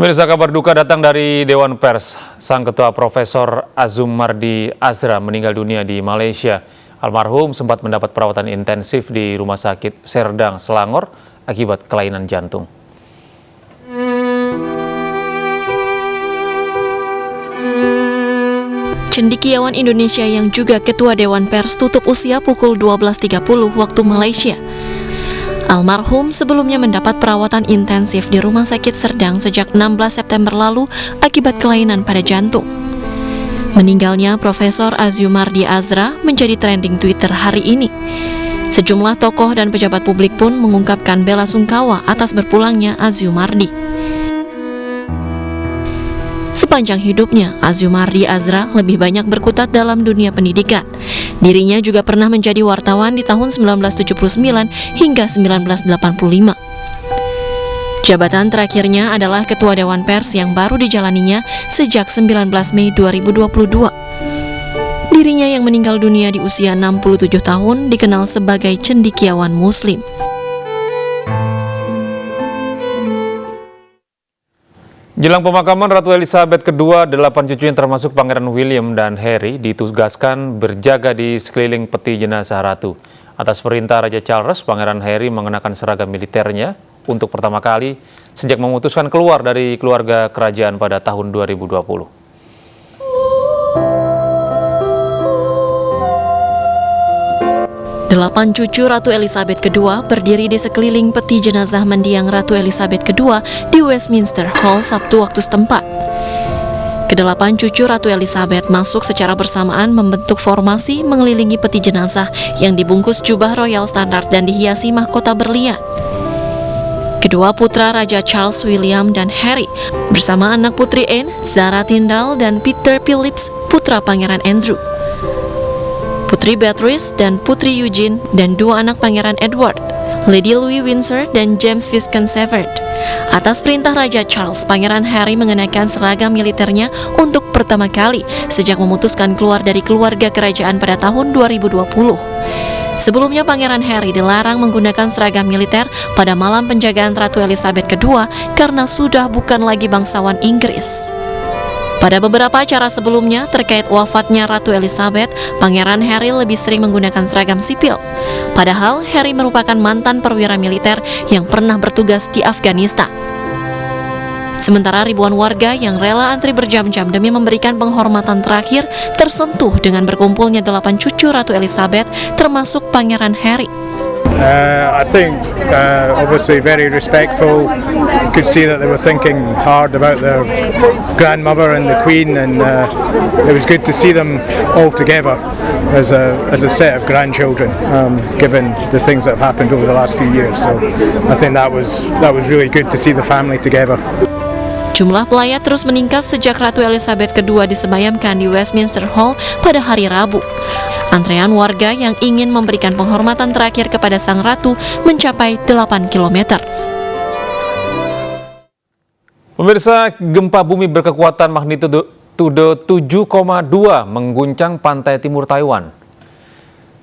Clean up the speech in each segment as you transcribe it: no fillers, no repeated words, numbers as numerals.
Pemirsa, kabar duka datang dari Dewan Pers. Sang Ketua Profesor Azumardi Azra meninggal dunia di Malaysia. Almarhum sempat mendapat perawatan intensif di Rumah Sakit Serdang, Selangor akibat kelainan jantung. Cendekiawan Indonesia yang juga Ketua Dewan Pers tutup usia pukul 12.30 waktu Malaysia. Almarhum sebelumnya mendapat perawatan intensif di Rumah Sakit Serdang sejak 16 September lalu akibat kelainan pada jantung. Meninggalnya Profesor Azumardi Azra menjadi trending Twitter hari ini. Sejumlah tokoh dan pejabat publik pun mengungkapkan bela sungkawa atas berpulangnya Azumardi. Sepanjang hidupnya, Azumardi Azra lebih banyak berkutat dalam dunia pendidikan. Dirinya juga pernah menjadi wartawan di tahun 1979 hingga 1985. Jabatan terakhirnya adalah Ketua Dewan Pers yang baru dijalaninya sejak 19 Mei 2022. Dirinya yang meninggal dunia di usia 67 tahun dikenal sebagai cendekiawan Muslim. Jelang pemakaman Ratu Elizabeth II, 8 cucunya termasuk Pangeran William dan Harry ditugaskan berjaga di sekeliling peti jenazah Ratu. Atas perintah Raja Charles, Pangeran Harry mengenakan seragam militernya untuk pertama kali sejak memutuskan keluar dari keluarga kerajaan pada tahun 2020. Delapan cucu Ratu Elizabeth II berdiri di sekeliling peti jenazah mendiang Ratu Elizabeth II di Westminster Hall Sabtu waktu setempat. Kedelapan cucu Ratu Elizabeth masuk secara bersamaan membentuk formasi mengelilingi peti jenazah yang dibungkus jubah royal standar dan dihiasi mahkota berlian. Kedua putra Raja Charles William dan Harry bersama anak putri Anne, Zara Tindall, dan Peter Phillips, putra Pangeran Andrew, Putri Beatrice dan Putri Eugene, dan dua anak Pangeran Edward, Lady Louis Windsor dan James Viscount Severn. Atas perintah Raja Charles, Pangeran Harry mengenakan seragam militernya untuk pertama kali sejak memutuskan keluar dari keluarga kerajaan pada tahun 2020. Sebelumnya Pangeran Harry dilarang menggunakan seragam militer pada malam penjagaan Ratu Elizabeth II karena sudah bukan lagi bangsawan Inggris. Pada beberapa acara sebelumnya terkait wafatnya Ratu Elizabeth, Pangeran Harry lebih sering menggunakan seragam sipil. Padahal Harry merupakan mantan perwira militer yang pernah bertugas di Afghanistan. Sementara ribuan warga yang rela antri berjam-jam demi memberikan penghormatan terakhir tersentuh dengan berkumpulnya 8 cucu Ratu Elizabeth, termasuk Pangeran Harry. I think obviously very respectful. Could see that they were thinking hard about their grandmother and the Queen, and it was good to see them all together as a set of grandchildren, given the things that have happened over the last few years. So I think that was really good to see the family together. Jumlah pelayat terus meningkat sejak Ratu Elizabeth II disemayamkan di Westminster Hall pada hari Rabu. Antrean warga yang ingin memberikan penghormatan terakhir kepada Sang Ratu mencapai 8 km. Pemirsa, gempa bumi berkekuatan magnitudo 7,2 mengguncang pantai timur Taiwan.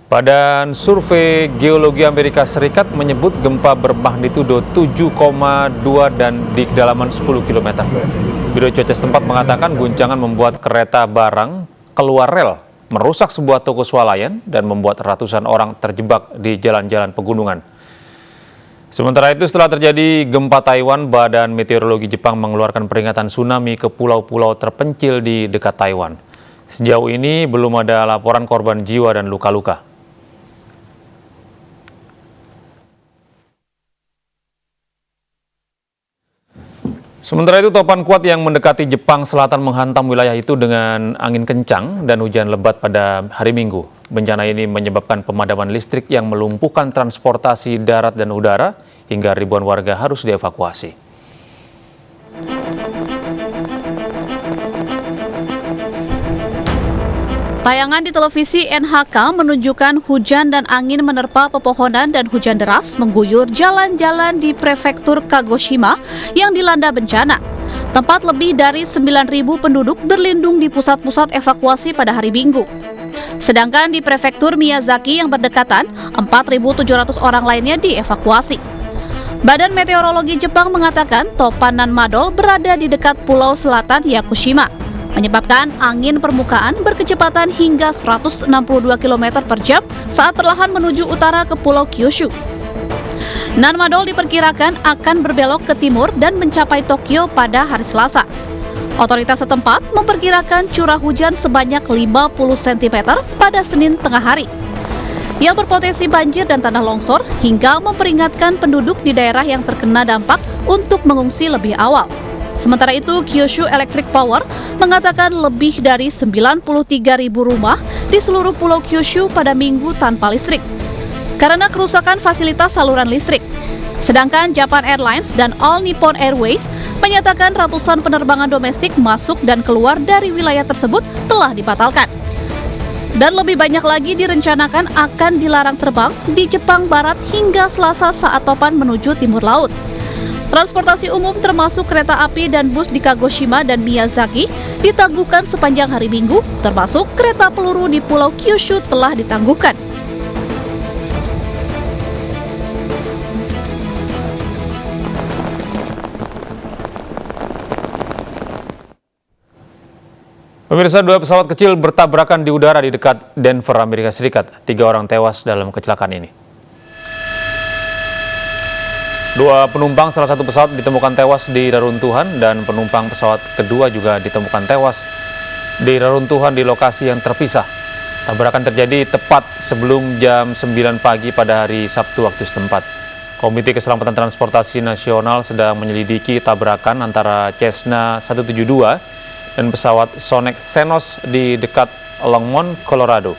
Badan Survei Geologi Amerika Serikat menyebut gempa bermagnitudo 7,2 dan di kedalaman 10 km. Biro Cuaca setempat mengatakan guncangan membuat kereta barang keluar rel, merusak sebuah toko swalayan, dan membuat ratusan orang terjebak di jalan-jalan pegunungan. Sementara itu, setelah terjadi gempa Taiwan, Badan Meteorologi Jepang mengeluarkan peringatan tsunami ke pulau-pulau terpencil di dekat Taiwan. Sejauh ini belum ada laporan korban jiwa dan luka-luka. Sementara itu, topan kuat yang mendekati Jepang Selatan menghantam wilayah itu dengan angin kencang dan hujan lebat pada hari Minggu. Bencana ini menyebabkan pemadaman listrik yang melumpuhkan transportasi darat dan udara hingga ribuan warga harus dievakuasi. Tayangan di televisi NHK menunjukkan hujan dan angin menerpa pepohonan dan hujan deras mengguyur jalan-jalan di prefektur Kagoshima yang dilanda bencana. Tempat lebih dari 9.000 penduduk berlindung di pusat-pusat evakuasi pada hari Minggu. Sedangkan di prefektur Miyazaki yang berdekatan, 4.700 orang lainnya dievakuasi. Badan Meteorologi Jepang mengatakan topan Nanmadol berada di dekat pulau selatan Yakushima, menyebabkan angin permukaan berkecepatan hingga 162 km per jam saat perlahan menuju utara ke pulau Kyushu. Nanmadol diperkirakan akan berbelok ke timur dan mencapai Tokyo pada hari Selasa. Otoritas setempat memperkirakan curah hujan sebanyak 50 cm pada Senin tengah hari, yang berpotensi banjir dan tanah longsor hingga memperingatkan penduduk di daerah yang terkena dampak untuk mengungsi lebih awal. Sementara itu, Kyushu Electric Power mengatakan lebih dari 93.000 rumah di seluruh pulau Kyushu pada Minggu tanpa listrik karena kerusakan fasilitas saluran listrik. Sedangkan Japan Airlines dan All Nippon Airways menyatakan ratusan penerbangan domestik masuk dan keluar dari wilayah tersebut telah dibatalkan. Dan lebih banyak lagi direncanakan akan dilarang terbang di Jepang Barat hingga Selasa saat topan menuju timur laut. Transportasi umum termasuk kereta api dan bus di Kagoshima dan Miyazaki ditangguhkan sepanjang hari Minggu, termasuk kereta peluru di Pulau Kyushu telah ditangguhkan. Pemirsa, 2 pesawat kecil bertabrakan di udara di dekat Denver, Amerika Serikat. 3 orang tewas dalam kecelakaan ini. 2 penumpang salah satu pesawat ditemukan tewas di reruntuhan dan penumpang pesawat kedua juga ditemukan tewas di reruntuhan di lokasi yang terpisah. Tabrakan terjadi tepat sebelum jam 9 pagi pada hari Sabtu waktu setempat. Komite Keselamatan Transportasi Nasional sedang menyelidiki tabrakan antara Cessna 172 dan pesawat Sonic Xenos di dekat Longmont, Colorado.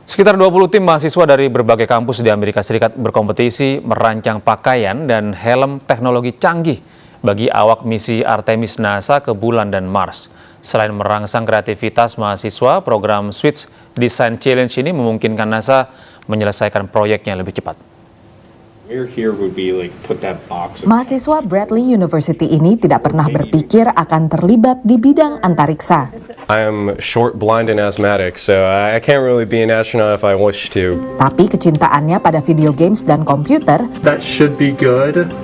Sekitar 20 tim mahasiswa dari berbagai kampus di Amerika Serikat berkompetisi merancang pakaian dan helm teknologi canggih bagi awak misi Artemis NASA ke bulan dan Mars. Selain merangsang kreativitas mahasiswa, program Switch Design Challenge ini memungkinkan NASA menyelesaikan proyeknya lebih cepat. Mahasiswa Bradley University ini tidak pernah berpikir akan terlibat di bidang antariksa. I am short, blind, and asthmatic, so I can't really be an astronaut if I wish to. Tapi kecintaannya pada video games dan komputer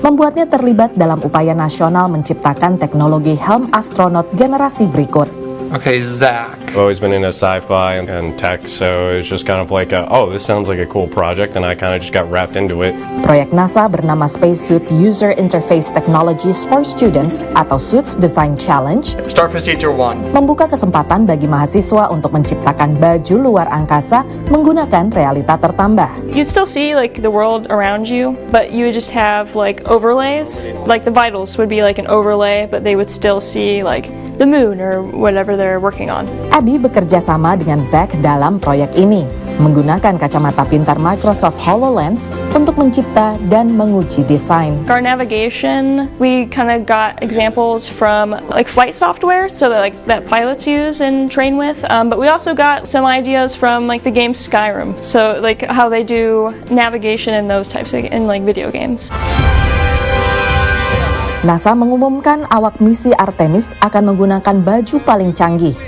membuatnya terlibat dalam upaya nasional menciptakan teknologi helm astronot generasi berikut. Okay, Zach. I've always been into sci-fi and tech, so it's just kind of like, oh, this sounds like a cool project, and I kind of just got wrapped into it. Proyek NASA bernama Spacesuit User Interface Technologies for Students atau Suits Design Challenge Start procedure 1. membuka kesempatan bagi mahasiswa untuk menciptakan baju luar angkasa menggunakan realita tertambah. You'd still see like the world around you, but you would just have like overlays. Like the vitals would be like an overlay, but they would still see like the moon or whatever they're working on. Abby bekerja sama dengan Zach dalam proyek ini, menggunakan kacamata pintar Microsoft HoloLens untuk mencipta dan menguji desain. Our navigation, we kind of got examples from like flight software, so that like that pilots use and train with. But we also got some ideas from like the game Skyrim, so like how they do navigation in those types of in like video games. NASA mengumumkan awak misi Artemis akan menggunakan baju paling canggih.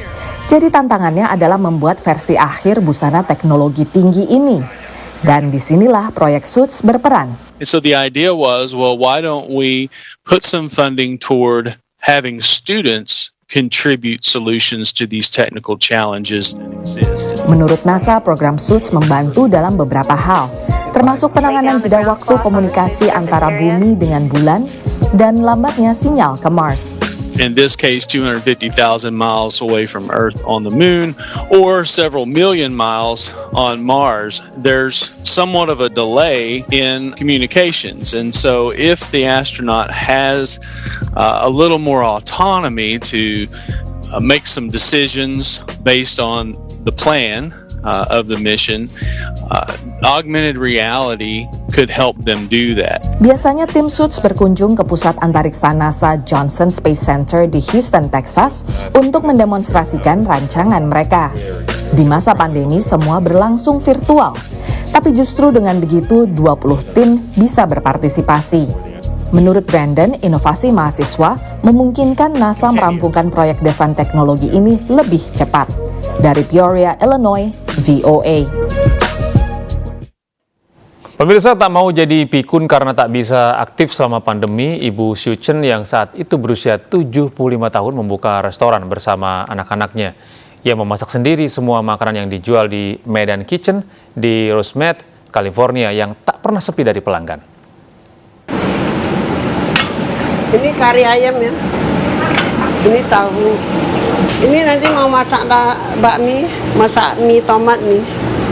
Jadi tantangannya adalah membuat versi akhir busana teknologi tinggi ini. Dan disinilah proyek Suits berperan. And so the idea was, well, why don't we put some funding toward having students contribute solutions to these technical challenges that exist. Menurut NASA, program Suits membantu dalam beberapa hal, termasuk penanganan jeda waktu komunikasi antara bumi dengan bulan dan lambatnya sinyal ke Mars. In this case, 250,000 miles away from Earth on the moon, or several million miles on Mars, there's somewhat of a delay in communications. And so if the astronaut has a little more autonomy to make some decisions based on the plan of the mission, augmented reality could help them do that. Biasanya tim Suits berkunjung ke pusat antariksa NASA Johnson Space Center di Houston, Texas untuk mendemonstrasikan rancangan mereka. Di masa pandemi semua berlangsung virtual, tapi justru dengan begitu 20 tim bisa berpartisipasi. Menurut Brandon, inovasi mahasiswa memungkinkan NASA merampungkan proyek desain teknologi ini lebih cepat. Dari Peoria, Illinois, VOA. Pemirsa, tak mau jadi pikun karena tak bisa aktif selama pandemi, Ibu Xiu Chen yang saat itu berusia 75 tahun membuka restoran bersama anak-anaknya. Ia memasak sendiri semua makanan yang dijual di Medan Kitchen di Rosemead, California yang tak pernah sepi dari pelanggan. Ini kari ayam ya, ini tahu. Ini nanti mau masak bakmi, masak mie tomat nih.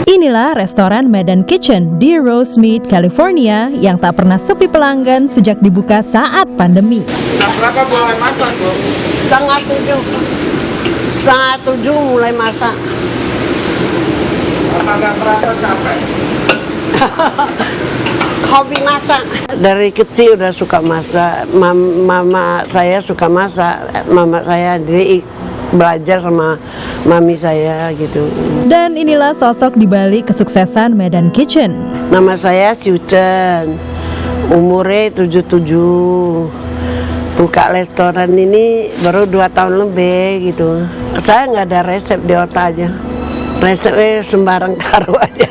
Inilah restoran Medan Kitchen di Rosemead, California yang tak pernah sepi pelanggan sejak dibuka saat pandemi. Berapa mulai masak, Bu? Setengah 7 mulai masak. Apakah merasa capek? Hobi masak. Dari kecil udah suka masak. Mama saya suka masak. Mama saya jadi belajar sama mami saya gitu. Dan inilah sosok di balik kesuksesan Medan Kitchen. Nama saya Xiu Chen. Umurnya 77. Buka restoran ini baru 2 tahun lebih gitu. Saya nggak ada resep di otak aja. Resepnya sembarang taruh aja.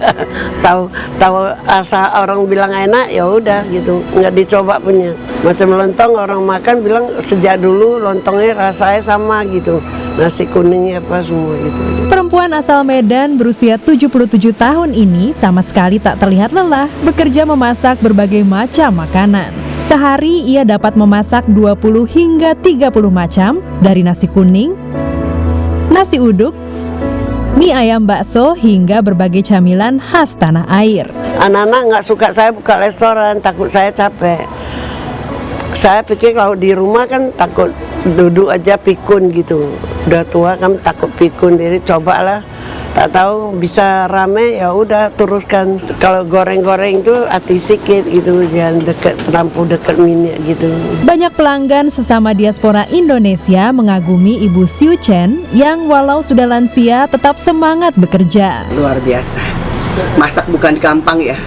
Tahu asal orang bilang enak ya udah gitu, nggak dicoba punya. Macam lontong orang makan bilang sejak dulu lontongnya rasanya sama gitu, nasi kuningnya apa semua gitu. Perempuan asal Medan berusia 77 tahun ini sama sekali tak terlihat lelah bekerja memasak berbagai macam makanan. Sehari ia dapat memasak 20 hingga 30 macam, dari nasi kuning, nasi uduk, mie ayam bakso hingga berbagai camilan khas tanah air. Anak-anak nggak suka saya buka restoran, takut saya capek. Saya pikir kalau di rumah kan takut duduk aja pikun gitu. Udah tua kan takut pikun, jadi cobalah. Tak tahu bisa rame ya udah teruskan. Kalau goreng-goreng itu hati sikit gitu, jangan terlampau dekat minyak gitu. Banyak pelanggan sesama diaspora Indonesia mengagumi Ibu Xiu Chen yang walau sudah lansia tetap semangat bekerja. Luar biasa. Masak bukan gampang ya.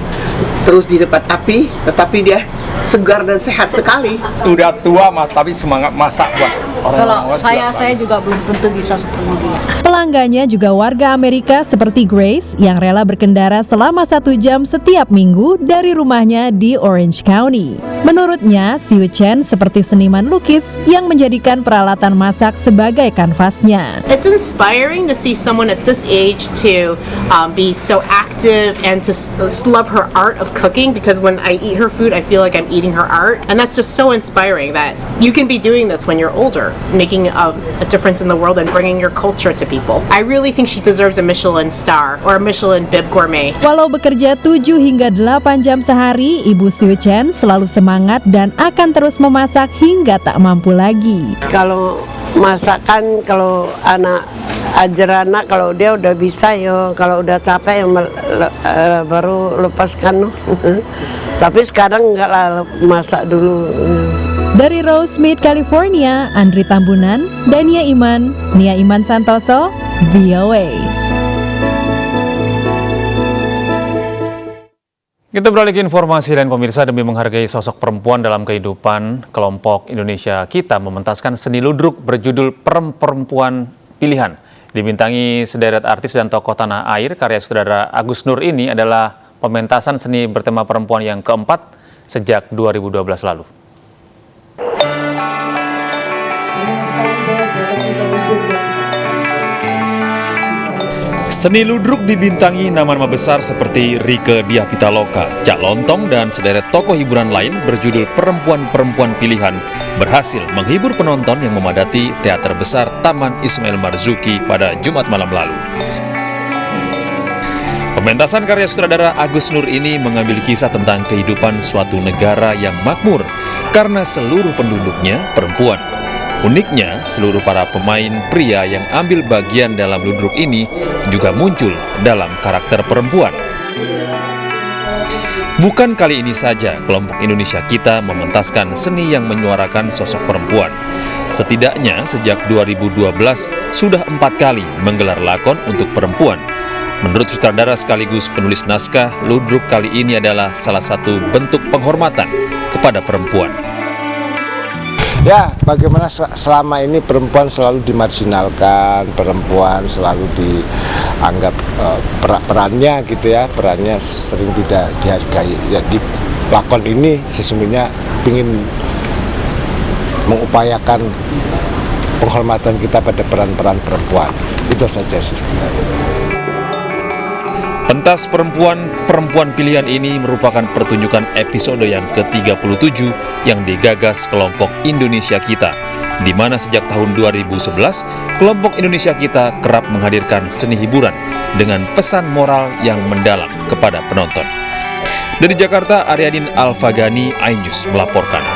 Terus di depan api, tetapi dia segar dan sehat sekali. Udah tua mas, tapi semangat masak buat orang. Kalau saya juga belum tentu bisa seperti dia. Pelanggannya juga warga Amerika seperti Grace yang rela berkendara selama 1 jam setiap minggu dari rumahnya di Orange County. Menurutnya, Xiu Chen seperti seniman lukis yang menjadikan peralatan masak sebagai kanvasnya. It's inspiring to see someone at this age to be so active and to love her art of cooking, because when I eat her food, I feel like I'm eating her art, and that's just so inspiring that you can be doing this when you're older, making a difference in the world and bringing your culture to people. I really think she deserves a Michelin star or a Michelin Bib Gourmet. Walau bekerja 7 hingga 8 jam sehari, Ibu Xiu Chen selalu semangat dan akan terus memasak hingga tak mampu lagi. Kalau masakan, kalau anak ajar anak, kalau dia udah bisa yo, kalau udah capek baru lepaskan. Tapi sekarang enggak lah, masak dulu. Dari Rosemead, California, Andri Tambunan, Dania Iman, Nia Iman Santoso, VOA. Kita beralih ke informasi lain pemirsa. Demi menghargai sosok perempuan dalam kehidupan, kelompok Indonesia Kita mementaskan seni ludruk berjudul Perempuan Pilihan. Dibintangi sederet artis dan tokoh tanah air, karya sutradara Agus Nur ini adalah pementasan seni bertema perempuan yang keempat sejak 2012 lalu. Seni ludruk dibintangi nama-nama besar seperti Rieke Diah Pitaloka, Cak Lontong, dan sederet tokoh hiburan lain berjudul Perempuan Pilihan berhasil menghibur penonton yang memadati teater besar Taman Ismail Marzuki pada Jumat malam lalu. Pementasan karya sutradara Agus Nur ini mengambil kisah tentang kehidupan suatu negara yang makmur karena seluruh penduduknya perempuan. Uniknya, seluruh para pemain pria yang ambil bagian dalam ludruk ini juga muncul dalam karakter perempuan. Bukan kali ini saja kelompok Indonesia Kita mementaskan seni yang menyuarakan sosok perempuan. Setidaknya sejak 2012 sudah 4 kali menggelar lakon untuk perempuan. Menurut sutradara sekaligus penulis naskah, ludruk kali ini adalah salah satu bentuk penghormatan kepada perempuan. Ya, bagaimana selama ini perempuan selalu dimarginalkan, perempuan selalu dianggap perannya gitu ya, perannya sering tidak dihargai. Ya, di lakon ini sesungguhnya ingin mengupayakan penghormatan kita pada peran-peran perempuan. Itu saja sih sebenarnya. Pentas perempuan pilihan ini merupakan pertunjukan episode yang ke-37 yang digagas kelompok Indonesia Kita, di mana sejak tahun 2011, kelompok Indonesia Kita kerap menghadirkan seni hiburan dengan pesan moral yang mendalam kepada penonton. Dari Jakarta, Aryadin Alfagani, iNews melaporkan.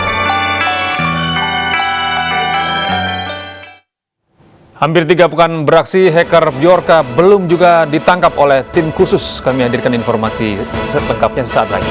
Hampir 3 pekan beraksi, hacker Bjorka belum juga ditangkap oleh tim khusus. Kami hadirkan informasi selengkapnya sesaat lagi.